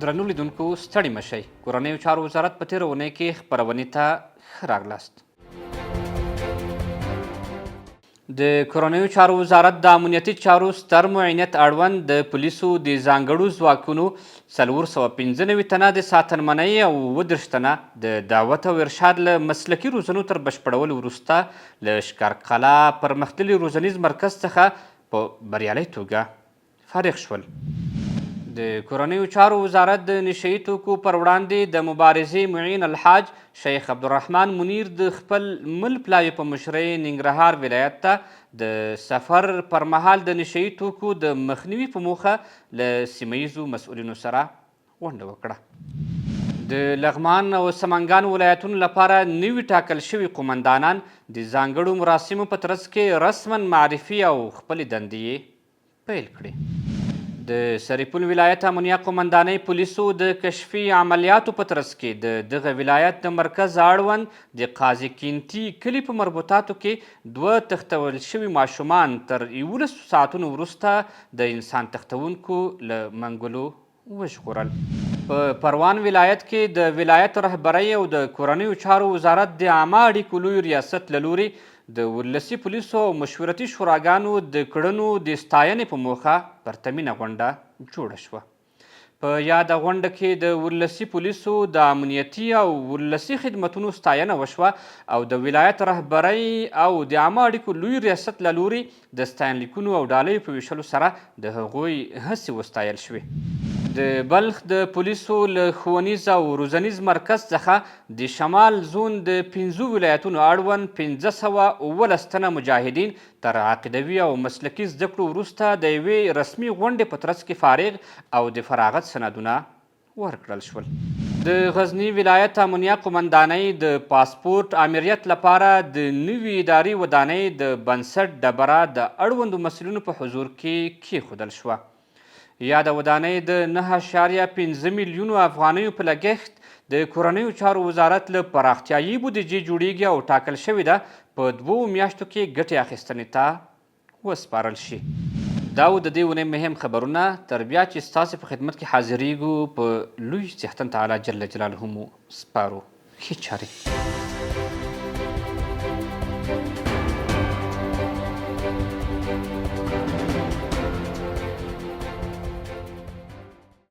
درنو لیدونکو ستړي مشئ. کورنیو چارو وزارت په تېره اونۍ کې خپرونې ته ښه راغلاست. د کورنیو چارو وزارت د امنیتي چارو ستر معاینت اړوند د پولیسو د ځانګړو ځواکونو 495 تنه د ساتنمنۍ او 30 تنه د دعوت او ارشاد له مسلکي روزنو تر بشپړولو وروسته له ښکارقلا پرمختللي روزنیز مرکز څخه په بریالۍ توګه فارغ شول. د کورنیو چارو وزارت د نشهیي توکو پر وړاندې د مبارزې معین الحاج شیخ عبدالرحمن منیر د خپل مل پلاوي په مشرۍ ننګرهار ولایت ته د سفر پر مهال د نشهیي توکو د مخنیوي په موخه له سیمه ییزو مسؤلینو سره غونډه وکړه. د لغمان او سمنګان ولایتونو لپاره نوي ټاکل شوي قومندانان د ځانګړو مراسمو په ترڅ کې رسما معرفي او خپلې دندې پیل کړې. د سرپل ولایت امنیه قومندانۍ پولیسو د کشفي عملیاتو په ترڅ کې د دغه ولایت د مرکز اړوند د قاضي کینتي کلي په مربوطاتو کې 2 تښتول شوي ماشومان تر 11 ساعتونو وروسته د انسان تښتونکو له منګولو وژغورل. په پروان ولایت کې د ولایت رهبرۍ او د کورنیو چارو وزارت د عامه اړیکو لوی ریاست له لوري د ولسي پولیسو او مشورتي شوراګانو د کړنو د ستاینې په موخه پرتمینه غونډه جوړه شوه. په یاده غونډه کې د ولسي پولیسو د امنیتي او ولسي خدمتونو ستاینه وشوه او د ولایت رهبرۍ او د عامه اړیکو لوی ریاست له لوري د ستاینلیکونو او ډالیو په ویشلو سره د هغوی هڅې وستایل شوې. د بلخ د پولیسو له ښوونیز او روزنیز مرکز څخه د شمال زون د 5 ولایتونو اړوند 517 تنه مجاهدین تر عقیدوي او مسلکي زده کړو وروسته د یوې رسمي غونډې په ترڅ کې فارغ او د فراغت سندونه ورکړل شول. د غزني ولایت امنیه قومندانۍ د پاسپورت امریت لپاره د نوي اداري ودانۍ د بنسټ ډبره د اړوندو مسؤلینو په حضور کې کیښودل شوه. یاده ودانۍ د 9.5 میلیونو افغانیو په لګښت د کورنیو چارو وزارت له پراختیایي بودیجې جوړیږي او ټاکل شوې ده په 2 میاشتو کې ګټې اخیستنې ته وسپارل شي. دا و د دې اونۍ مهم خبرونه. تر بیا چې ستاسې په خدمت کې حاضریږو په لوی څښتن تعالی جل جلاله مو سپارو. ښې چارې.